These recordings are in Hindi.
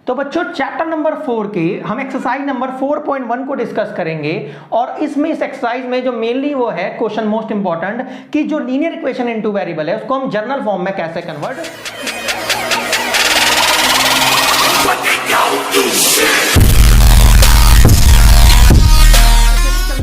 तो बच्चों चैप्टर नंबर 4 के हम एक्सरसाइज नंबर 4.1 को डिस्कस करेंगे और इसमें इस एक्सरसाइज में जो मेनली वो है क्वेश्चन मोस्ट इंपॉर्टेंट कि जो लीनियर इक्वेशन इनटू वेरिएबल है उसको हम जर्नल फॉर्म में कैसे कन्वर्ट।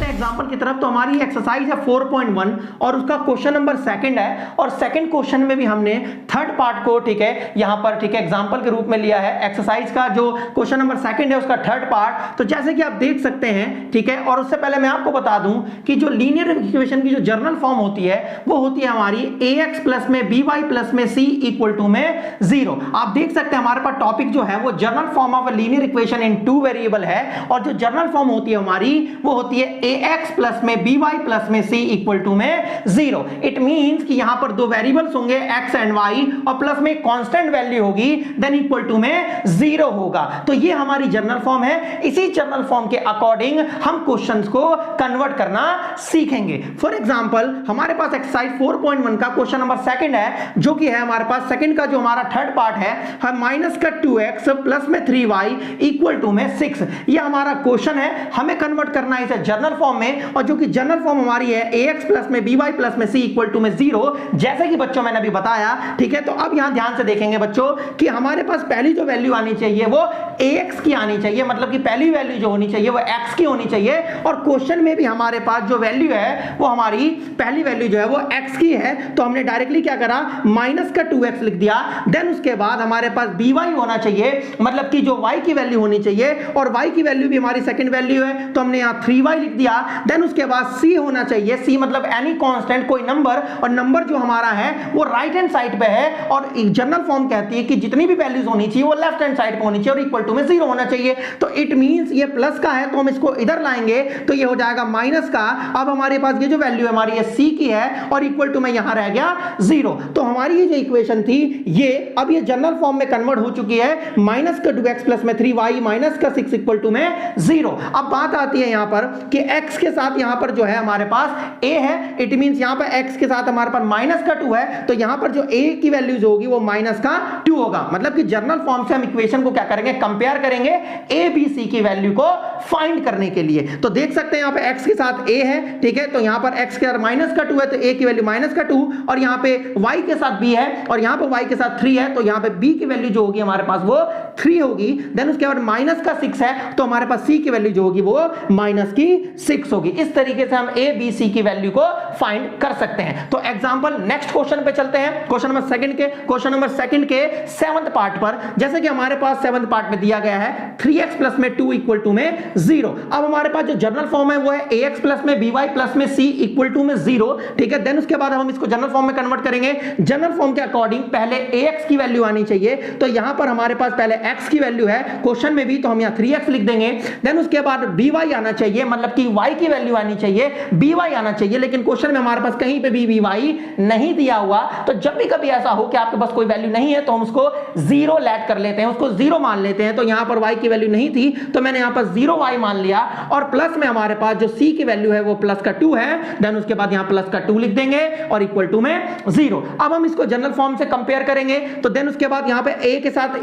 एग्जांपल की तरफ तो हमारी एक्सरसाइज है 4.1 और उसका क्वेश्चन नंबर सेकंड है और सेकंड क्वेश्चन में भी हमने थर्ड पार्ट को ठीक है यहां पर ठीक है एग्जांपल के रूप में लिया है। एक्सरसाइज का जो क्वेश्चन नंबर सेकंड है उसका थर्ड पार्ट तो जैसे कि आप देख सकते हैं ठीक है। और उससे पहले मैं आपको बता दूं कि जो लीनियर इक्वेशन की जो जर्नल फॉर्म होती है वो होती है हमारी ax प्लस में by प्लस में c इक्वल टू में 0। आप देख सकते हैं हमारे पास टॉपिक जो है वो journal form of a linear equation in two variable है और जो जर्नल फॉर्म होती है हमारी वो होती है ax प्लस में by प्लस में c इक्वल टू में 0। इट मींस कि यहां पर दो वेरिएबल्स होंगे x एंड y और प्लस में कांस्टेंट वैल्यू होगी देन इक्वल टू में 0 होगा। तो ये हमारी जर्नल फॉर्म है। इसी जर्नल फॉर्म के अकॉर्डिंग हम क्वेश्चंस को कन्वर्ट करना सीखेंगे। फॉर एग्जांपल हमारे पास एक्सरसाइज 4.1 का क्वेश्चन नंबर सेकंड है जो कि है हमारे पास सेकंड का जो हमारा थर्ड पार्ट है हम माइनस का 2x प्लस में 3y इक्वल टू में 6 ये हमारा क्वेश्चन है। हमें कन्वर्ट करना है इसे जर्नल फॉर्म में और जो कि जर्नल फॉर्म हमारी है ax प्लस में by प्लस में c इक्वल टू में 0 जैसे कि बच्चों मैंने अभी बताया ठीक है। तो अब यहां ध्यान से देखेंगे बच्चों कि हमारे पास पहली जो वैल्यू आनी चाहिए वो ax की आनी चाहिए, मतलब कि पहली वैल्यू जो होनी चाहिए वो x की होनी चाहिए और क्वेश्चन में भी हमारे पास जो वैल्यू है वो हमारी पहली वैल्यू जो है वो x की है। तो हमने डायरेक्टली क्या करा माइनस का 2x लिख दिया। देन उसके बाद हमारे पास by होना चाहिए मतलब कि जो y की वैल्यू होनी चाहिए और y की वैल्यू भी हमारी सेकंड वैल्यू है तो हमने यहां 3y लिख दिया। देन उसके बाद c होना चाहिए, c मतलब एनी कांस्टेंट कोई नंबर और नंबर जो हमारा है वो राइट हैंड साइड पे है और जर्नल फॉर्म कहती है कि जितनी भी वैल्यूज होनी चाहिए वो लेफ्ट हैंड साइड पे होनी चाहिए और इक्वल टू में 0 होना चाहिए। तो इट मींस ये प्लस का है तो हम इसको इधर लाएंगे तो ये हो जाएगा माइनस का। अब हमारे पास ये जो वैल्यू है हमारी ये c की है और इक्वल टू में यहां रह गया 0। तो हमारी ये जो इक्वेशन थी ये अब ये जनरल फॉर्म में कन्वर्ट हो चुकी है माइनस का 2x प्लस में 3y माइनस का 6 इक्वल टू में 0। अब बात आती है यहां पर कि x के साथ यहां पर जो है हमारे पास a है इट मींस यहां पर x के साथ हमारे पास माइनस का 2 है तो यहां पर जो a की वैल्यूज होगी वो माइनस का 2 होगा। मतलब कि जनरल फॉर्म से हम इक्वेशन को क्या करेंगे कंपेयर करेंगे a b c की वैल्यू को फाइंड करने के लिए। तो देख सकते हैं यहां पे x के साथ a है ठीक है तो यहां पर x के साथ माइनस का 2 है तो a की वैल्यू माइनस का 2 और यहां पे y के साथ b है और यहां पे y के साथ 3 है तो यहां पे b की वैल्यू जो होगी हमारे पास वो 3 होगी। देन उसके बाद माइनस का 6 है तो हमारे पास c की वैल्यू जो होगी वो माइनस की 6 होगी। इस तरीके से हम a b c की वैल्यू को फाइंड कर सकते हैं। तो एग्जांपल नेक्स्ट क्वेश्चन पे चलते हैं क्वेश्चन नंबर सेकंड के 7th पार्ट पर। जैसे कि हमारे पास 7th पार्ट में दिया गया है 3x प्लस में 2 इक्वल टू में 0। अब हमारे पास जो जनरल फॉर्म है वो है ax प्लस में by प्लस में c इक्वल टू में 0 ठीक है। देन उसके बाद हम इसको जनरल फॉर्म में कन्वर्ट करेंगे। जनरल फॉर्म के अकॉर्डिंग पहले ax की वैल्यू आनी चाहिए तो यहां पर हमारे पास पहले x की वैल्यू है क्वेश्चन में भी तो हम यहां 3x लिख देंगे। देन उसके बाद by आना चाहिए मतलब कि y की वैल्यू आनी चाहिए by आना चाहिए लेकिन क्वेश्चन में हमारे पास कहीं पे भी by नहीं दिया हुआ। तो जब भी कभी ऐसा हो कि आपके पास कोई वैल्यू नहीं है तो हम उसको 0 लेट कर लेते हैं, उसको 0 मान लेते हैं। तो यहां पर y की वैल्यू नहीं थी तो मैंने यहां पर 0y मान लिया और प्लस में हमारे पास जो c की वैल्यू है वो प्लस का 2 है। देन उसके बाद यहां प्लस का 2 लिख देंगे और इक्वल टू में 0। अब हम इसको जनरल फॉर्म से कंपेयर करेंगे तो देन उसके बाद यहां पे a के साथ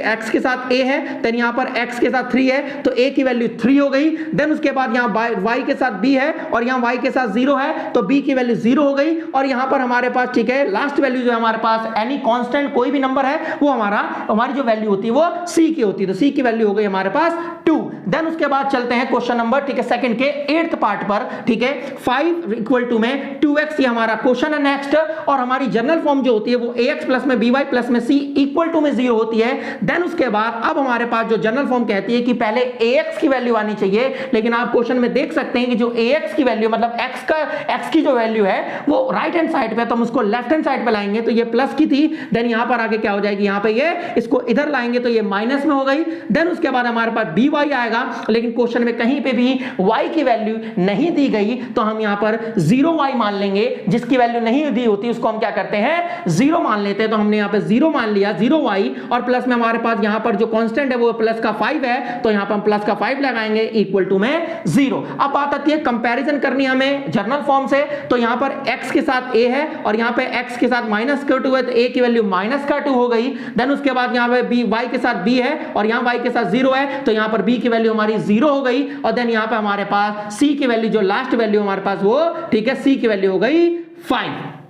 x के साथ a है देन यहां पर x के साथ 3 है तो a की वैल्यू 3 हो गई। देन उसके बाद यहां y के साथ b है और यहां y के साथ 0 है तो b की वैल्यू 0 हो गई। और यहां पर हमारे पास ठीक है लास्ट वैल्यू जो है हमारे पास एनी कांस्टेंट कोई भी नंबर है वो हमारी जो वैल्यू होती है वो c की होती है तो c की वैल्यू हो गई हमारे पास 2। देन उसके बाद चलते हैं क्वेश्चन नंबर ठीक है सेकंड के 8th पार्ट पर ठीक है 5 इक्वल टू में 2x ये हमारा क्वेश्चन है नेक्स्ट। और हमारी जनरल फॉर्म जो होती है वो ax प्लस में by प्लस में c इक्वल टू में 0 होती है। देन उसके बाद अब हमारे पास जो जनरल फॉर्म कहती है कि पहले ax की वैल्यू आनी चाहिए लेकिन आप क्वेश्चन में देख सकते हैं कि जो ax की वैल्यू मतलब x की जो वैल्यू है वो राइट हैंड साइड पे तो हम उसको लेफ्ट हैंड साइड पे लाएंगे तो ये प्लस की थी। देन यहां पर आगे क्या हो जाएगी यहां पे ये इसको इधर लाएंगे तो ये माइनस में हो गई। देन उसके बाद हमारे पास by आएगा जाएगा, लेकिन क्वेश्चन में कहीं पे भी y की वैल्यू नहीं दी गई तो हम यहां पर 0y मान लेंगे। जिसकी वैल्यू नहीं दी होती उसको हम क्या करते हैं 0 मान लेते हैं। तो हमने यहां पे 0 मान लिया, 0y, और प्लस में हमारे पास यहां पर जो कांस्टेंट है वो प्लस का 5 है, तो यहां पर हम प्लस का 5 लगाएंगे इक्वल टू में 0। अब बात आती है कंपैरिजन करनी हमें जर्नल फॉर्म से, तो यहां पर x के साथ a है और यहां पे x के साथ माइनस का 2 है, तो a की वैल्यू माइनस का 2 हो गई। देन उसके बाद यहां पे b, y के साथ b है और यहां y के साथ 0 है, तो यहां पर b की वैल्यू हमारी 0 हो गई। और देन यहां पे हमारे पास c की वैल्यू, जो लास्ट वैल्यू हमारे पास वो, ठीक है, c की वैल्यू हो गई 5।